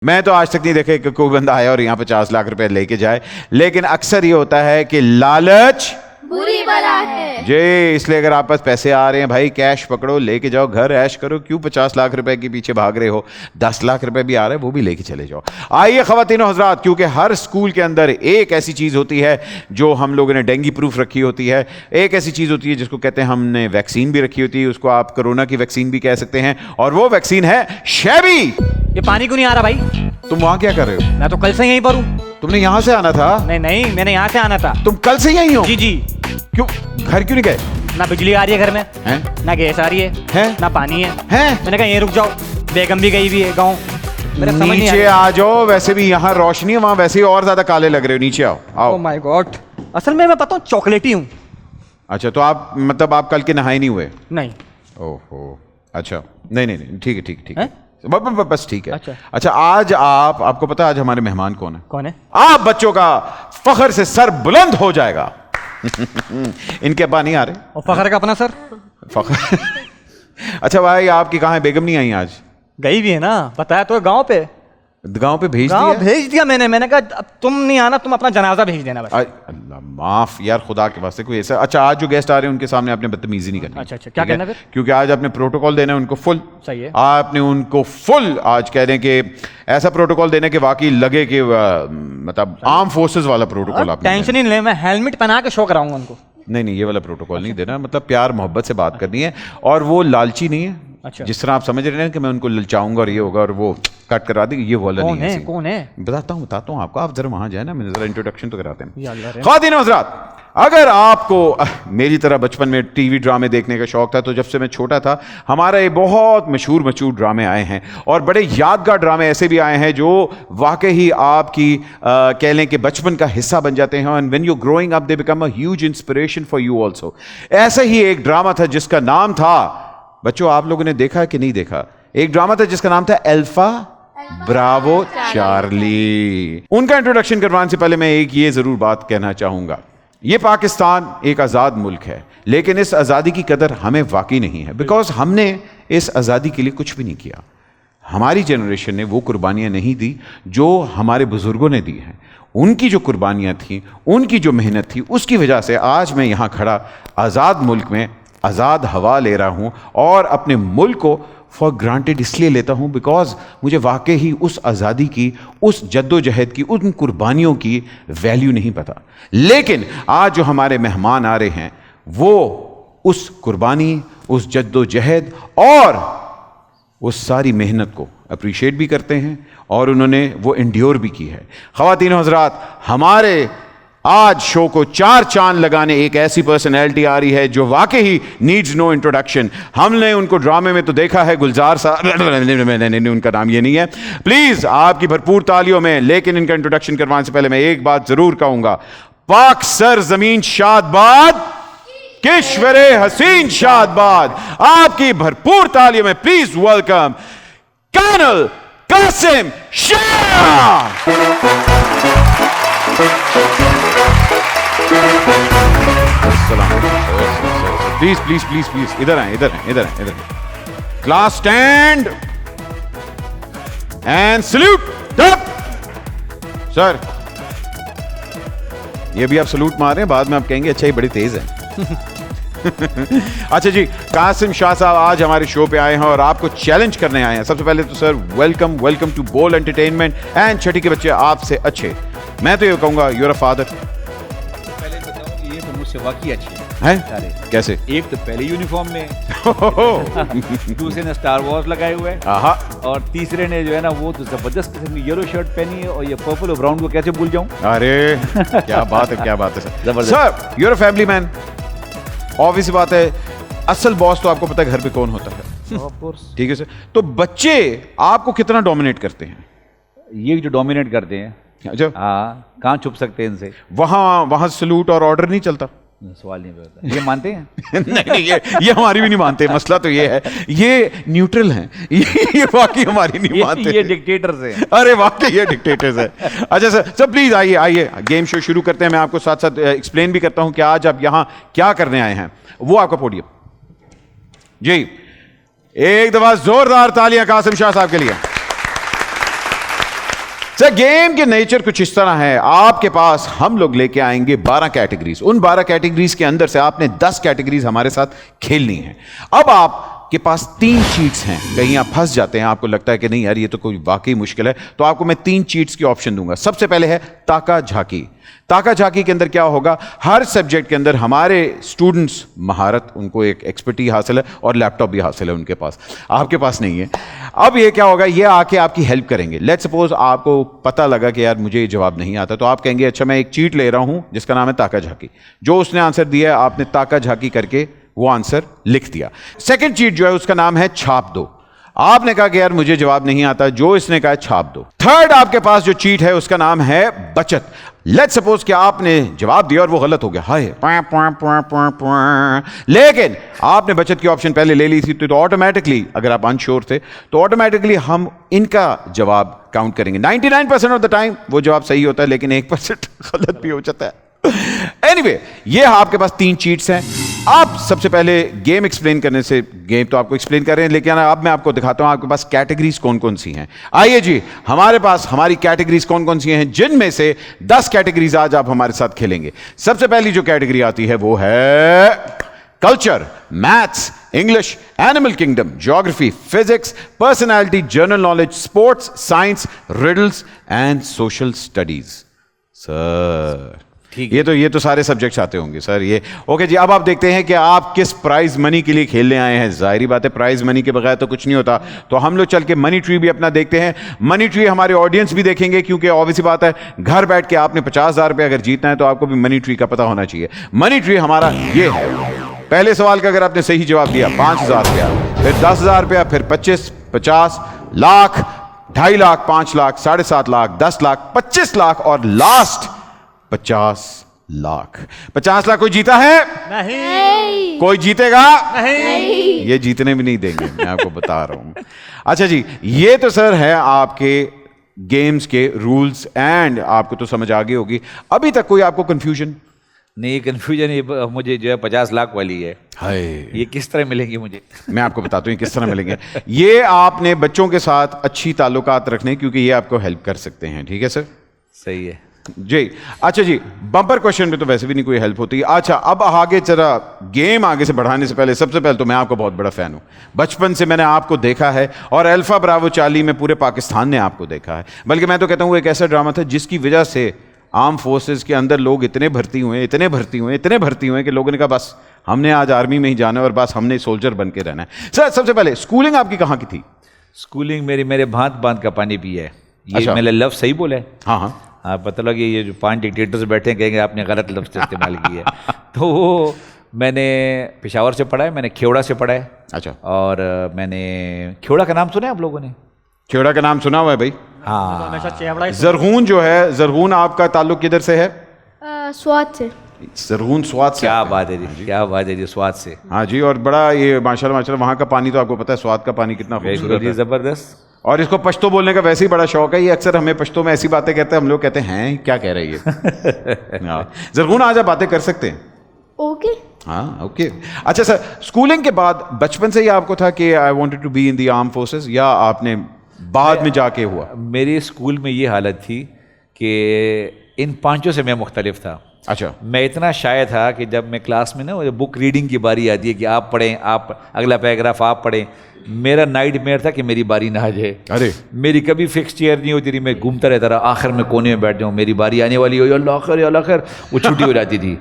मैं तो आज तक नहीं देखे कि कोई बंदा आया और यहाँ 50 लाख रुपए लेके जाए, लेकिन अक्सर ये होता है कि लालच बुरी बला है जी। इसलिए अगर आप पास पैसे आ रहे हैं भाई, कैश पकड़ो, लेके जाओ, घर ऐश करो। क्यों 50 लाख रुपए के पीछे भाग रहे हो? 10 लाख रुपए भी आ रहे हैं, वो भी लेके चले जाओ। आइए ख्वातीन और हज़रात, क्योंकि हर स्कूल के अंदर एक ऐसी चीज होती है जो हम लोगों ने डेंगू प्रूफ रखी होती है, एक ऐसी चीज होती है जिसको कहते हैं हमने वैक्सीन भी रखी होती है, उसको आप कोरोना की वैक्सीन भी कह सकते हैं, और वो वैक्सीन है शैबी। ये पानी क्यों नहीं आ रहा भाई? तुम वहां क्या कर रहे हो? मैं तो कल से यहीं पर हूँ। तुमने यहां से आना था? नहीं नहीं, मैंने यहाँ से आना था। तुम कल से यहीं हो? जी जी। क्यों घर क्यों नहीं गए? ना बिजली आ रही है घर में, हैं? ना गैस आ रही हैं? ना पानी है। हैं? मैंने कहा यहीं रुक जाओ, बेगम भी गई हुई है गाँव। मेरे समझ नहीं नीचे आ जाओ, वैसे भी यहाँ रोशनी है, वहां वैसे ही और ज्यादा काले लग रहे हो। नीचे आओ, आओ। ओह माय गॉड, असल में मैं पता हूँ चॉकलेटी हूँ। अच्छा, तो आप मतलब आप कल के नहाए नहीं हुए? नहीं। ओहो, अच्छा। नहीं नहीं नहीं, ठीक है ठीक है ठीक है, हैं? बस ठीक है। अच्छा। अच्छा, आज आपको पता है आज हमारे मेहमान कौन है? कौन है? आप बच्चों का फख्र से सर बुलंद हो जाएगा। इनके अब्बा नहीं आ रहे? और फखर का अपना सर फख्र। अच्छा भाई, आपकी कहाँ है बेगम? नहीं आई आज? गई भी है ना, बताया तो गाँव पे। गांव पे भेज गाँव दिया? भेज दिया मैंने कहा अब तुम नहीं आना, तुम अपना जनाजा भेज देना बस। अल्लाह माफ यार, खुदा के वास्ते कोई ऐसा। अच्छा, आज जो गेस्ट आ रहे हैं उनके सामने आपने बदतमीजी नहीं करनी। अच्छा अच्छा, क्या ठीक है? करना फिर? क्योंकि आज आपने प्रोटोकॉल देना है उनको फुल। सही है। आपने उनको फुल आज कह रहे हैं कि ऐसा प्रोटोकॉल देना कि वाकई लगे कि मतलब आर्म फोर्सेस वाला प्रोटोकॉल आपने टेंशन ही नहीं ले, मैं हेलमेट पहना के शो कराऊंगा उनको। नहीं नहीं, ये वाला प्रोटोकॉल नहीं देना, मतलब प्यार मोहब्बत से बात करनी है। और वो लालची नहीं है। अच्छा। जिस तरह आप समझ रहे हैं कि मैं उनको ललचाऊंगा और ये होगा और वो कट करा देगी, ये वाला नहीं है। कौन है? बताता हूँ आपको, आप जरा वहां जाए ना, मैंने जरा इंट्रोडक्शन तो कराते या अल्लाह हैं। रे। ख्वातीन और हज़रात, अगर आपको मेरी तरह बचपन में टीवी ड्रामे देखने का शौक था, तो जब से मैं छोटा था हमारा ये बहुत मशहूर ड्रामे आए हैं, और बड़े यादगार ड्रामे ऐसे भी आए हैं जो वाकई ही आपकी कह लें कि बचपन का हिस्सा बन जाते हैं। And when you growing up they become a huge inspiration for you also. ऐसा ही एक ड्रामा था जिसका नाम था, बच्चों आप लोगों ने देखा है कि नहीं देखा? एक ड्रामा था जिसका नाम था अल्फा ब्रावो चार्ली। उनका इंट्रोडक्शन करवाने से पहले मैं एक ये जरूर बात कहना चाहूंगा, ये पाकिस्तान एक आज़ाद मुल्क है, लेकिन इस आज़ादी की कदर हमें वाकई नहीं है, बिकॉज हमने इस आज़ादी के लिए कुछ भी नहीं किया। हमारी जनरेशन ने वो कुर्बानियां नहीं दी जो हमारे बुजुर्गों ने दी हैं। उनकी जो कुर्बानियां थी, उनकी जो मेहनत थी, उसकी वजह से आज मैं यहाँ खड़ा आज़ाद मुल्क में आज़ाद हवा ले रहा हूँ, और अपने मुल्क को फॉर ग्रांटेड इसलिए लेता हूँ बिकॉज मुझे वाकई ही उस आज़ादी की, उस जद्दोजहद की, उन कुर्बानियों की वैल्यू नहीं पता। लेकिन आज जो हमारे मेहमान आ रहे हैं वो उस कुर्बानी, उस जद्दोजहद और उस सारी मेहनत को अप्रिशिएट भी करते हैं, और उन्होंने वो इंड्योर भी की है। ख्वातीन और हज़रात, हमारे आज शो को 4 चांद लगाने एक ऐसी पर्सनैलिटी आ रही है जो वाकई ही नीड्स नो इंट्रोडक्शन। हमने उनको ड्रामे में तो देखा है, गुलजार साहब, उनका नाम ये नहीं है, प्लीज आपकी भरपूर तालियों में। लेकिन इनका इंट्रोडक्शन करवाने से पहले मैं एक बात जरूर कहूंगा, पाक सर जमीन शादबाद, किश्वरे हसीन शादबाद। आपकी भरपूर तालियों में please welcome colonel Kasim Shah. Please please please please इधर आए, इधर आए, इधर आए, इधर आए। Class stand and salute up. Sir, ये भी आप सल्यूट मार रहे हैं, बाद में आप कहेंगे अच्छा ये बड़ी तेज है। अच्छा जी, कासिम शाह साहब आज हमारे शो पे आए हैं और आपको चैलेंज करने आए हैं। सबसे पहले तो सर वेलकम, वेलकम टू बोल एंटरटेनमेंट एंड छठी के बच्चे आपसे अच्छे। मैं तो ये कहूंगा यूर अ फादर। पहले बताओ, ये तो मुझसे वाकई अच्छी हैं? है। कैसे? एक तो पहले यूनिफॉर्म में, दूसरे ने स्टार वॉर्स लगाए हुए हैं, आहा, और तीसरे ने जो है ना वो तो जबरदस्त किस्म की येलो शर्ट पहनी है, और ये पर्पल और ब्राउन को कैसे भूल जाऊं। अरे क्या बात है, क्या बात है सर। जबरदस्त। Sir you're a family man, obvious बात है, असल बॉस तो आपको पता है घर पे कौन होता है। Of course. ठीक है सर, तो बच्चे आपको कितना डोमिनेट करते हैं? ये जो डोमिनेट करते हैं, अच्छा, हाँ, कहाँ छुप सकते हैं इनसे? वहां सलूट और ऑर्डर नहीं चलता? सवाल नहीं करता। ये मानते हैं? नहीं नहीं, ये हमारी भी नहीं मानते। मसला तो ये है, ये न्यूट्रल हैं, ये वाकई हमारी नहीं मानते। ये डिक्टेटर्स हैं। अरे वाकई ये डिक्टेटर्स है। अच्छा सर प्लीज आइए आइए, गेम शो शुरू करते हैं। मैं आपको साथ साथ एक्सप्लेन भी करता हूं कि आज आप यहां क्या करने आए हैं। वो आपका पोडियम जी, एक दफा जोरदार तालियां कासिम शाह साहब के लिए। सर गेम के नेचर कुछ इस तरह है, आपके पास हम लोग लेके आएंगे 12 कैटेगरीज। उन 12 कैटेगरीज के अंदर से आपने 10 कैटेगरीज हमारे साथ खेलनी है। अब आपके पास 3 चीट्स हैं। कहीं आप फंस जाते हैं, आपको लगता है कि नहीं यार ये तो कोई वाकई मुश्किल है, तो आपको मैं 3 चीट्स की ऑप्शन दूंगा। सबसे पहले है ताका झाकी। ताका झाकी के अंदर क्या होगा, हर सब्जेक्ट के अंदर हमारे स्टूडेंट्स महारत, उनको एक एक्सपर्टी हासिल है और लैपटॉप भी हासिल है उनके पास, आपके पास नहीं है। अब ये क्या होगा, ये आके आपकी हेल्प करेंगे। लेट्स सपोज आपको पता लगा कि यार मुझे ये जवाब नहीं आता, तो आप कहेंगे अच्छा मैं एक चीट ले रहा हूं जिसका नाम है ताका झाकी। जो उसने आंसर दिया है आपने ताका झाकी करके वो आंसर लिख दिया। सेकंड चीट जो है उसका नाम है छाप दो। आपने कहा कि यार मुझे जवाब नहीं आता, जो इसने कहा छाप दो। थर्ड आपके पास जो चीट है उसका नाम है बचत। लेट्स सपोज कि आपने जवाब दिया और वो गलत हो गया, हाय लेकिन आपने बचत की ऑप्शन पहले ले ली थी, तो ऑटोमेटिकली अगर आप अनश्योर थे तो ऑटोमेटिकली हम इनका जवाब काउंट करेंगे। 99% ऑफ द टाइम वो जवाब सही होता है, लेकिन 1% गलत भी हो जाता है। एनीवे, ये आपके पास 3 चीट्स हैं। आप सबसे पहले गेम एक्सप्लेन करने से, गेम तो आपको एक्सप्लेन कर रहे हैं, लेकिन अब मैं आपको दिखाता हूं आपके पास कैटेगरीज कौन कौन सी हैं। आइए जी, हमारे पास हमारी कैटेगरीज कौन कौन सी हैं, जिनमें से 10 कैटेगरीज आज आप हमारे साथ खेलेंगे। सबसे पहली जो कैटेगरी आती है वो है culture, maths, English, animal kingdom, geography, physics, personality, general knowledge, sports, science, riddles and social studies. Sir ये तो सारे सब्जेक्ट्स आते होंगे सर ये। ओके जी, अब आप देखते हैं कि आप किस प्राइज मनी के लिए खेलने आए हैं। जाहिर बात है प्राइज मनी के बगैर तो कुछ नहीं होता, तो हम लोग चल के मनी ट्री भी अपना देखते हैं। मनी ट्री हमारे ऑडियंस भी देखेंगे, क्योंकि ऑब्वियसली बात है घर बैठ के आपने 50,000 रुपये अगर जीतना है तो आपको भी मनी ट्री का पता होना चाहिए। मनी ट्री हमारा ये है। पहले सवाल का अगर आपने सही जवाब दिया 5,000 रुपया, फिर 10,000 रुपया, फिर 25, 50, लाख, 2.5 लाख, 5 लाख, 7.5 लाख, 10 लाख, 25 लाख और लास्ट 50 लाख। 50 लाख कोई जीता है? नहीं। कोई जीतेगा? नहीं। ये जीतने भी नहीं देंगे, मैं आपको बता रहा हूं। अच्छा जी, ये तो सर है आपके गेम्स के रूल्स एंड आपको तो समझ आ गई होगी। अभी तक कोई आपको कंफ्यूजन? नहीं, कंफ्यूजन ये मुझे जो है 50 लाख वाली है। हाय, ये किस तरह मिलेंगी मुझे? मैं आपको बताता हूं किस तरह मिलेंगे। ये आपने बच्चों के साथ अच्छी ताल्लुकात रखने, क्योंकि ये आपको हेल्प कर सकते हैं। ठीक है सर? सही है जी। अच्छा जी, बम्पर क्वेश्चन में तो वैसे भी नहीं कोई हेल्प होती। अच्छा, अब आगे जरा गेम आगे से बढ़ाने से पहले, सबसे पहले तो मैं आपको बहुत बड़ा फैन हूं। बचपन से मैंने आपको देखा है और अल्फा ब्रावो चार्ली में पूरे पाकिस्तान ने आपको देखा है। बल्कि मैं तो कहता हूं वो एक ऐसा ड्रामा था जिसकी वजह से आर्म फोर्सेस के अंदर लोग इतने भर्ती हुए कि लोगों ने कहा बस हमने आज आर्मी में ही जाना है और बस हमने सोल्जर बन के रहना है। सर सबसे पहले स्कूलिंग आपकी कहाँ की थी? स्कूलिंग मेरे भांत बांध का पानी पिया है। ये अच्छा। मैंने लफ्ज़ सही बोला है? हाँ हाँ, आप पता लगे ये जो 5 डिक्टेटर्स बैठे हैं कहेंगे आपने गलत लफ्ज़ इस्तेमाल किया है। तो वो मैंने पेशावर से पढ़ा है, मैंने खेवड़ा से पढ़ा है। अच्छा। और मैंने खेवड़ा का नाम सुना है आप लोगों ने? खेवड़ा का नाम सुना हुआ है भाई। हाँ। हमेशा चेवड़ा ही जरगून जो है, जरगून आपका ताल्लुक किधर से है? स्वाद से। जरगून स्वाद से। क्या बात है जी, क्या बात है जी, स्वाद से। हाँ जी, और बड़ा ये माशाल्लाह वहाँ का पानी तो आपको पता है, स्वाद का पानी कितना खूबसूरत है। ज़बरदस्त। और इसको पश्तो बोलने का वैसे ही बड़ा शौक है। ये अक्सर हमें पश्तो में ऐसी बातें कहते हैं, हम लोग कहते हैं क्या कह रही है। जरगून आज आप बातें कर सकते हैं? ओके। हाँ ओके। अच्छा सर, स्कूलिंग के बाद बचपन से ही आपको था कि I wanted to be in the arm forces, या आपने बाद में जाके हुआ? मेरे स्कूल में ये हालत थी कि इन 5 से मैं मुख्तलिफ था। अच्छा। मैं इतना शाय था कि जब मैं क्लास में ना वो बुक रीडिंग की बारी आती है कि आप पढ़ें, आप अगला पैराग्राफ आप पढ़ें, मेरा नाइटमेयर था कि मेरी बारी ना आ जाए। अरे मेरी कभी फिक्स चेयर नहीं होती थी, मैं घूमता रहता रहा, आखिर में कोने में बैठ जाऊँ, मेरी बारी आने वाली हो, अल्लाह खैर, वो छुट्टी हो जाती थी।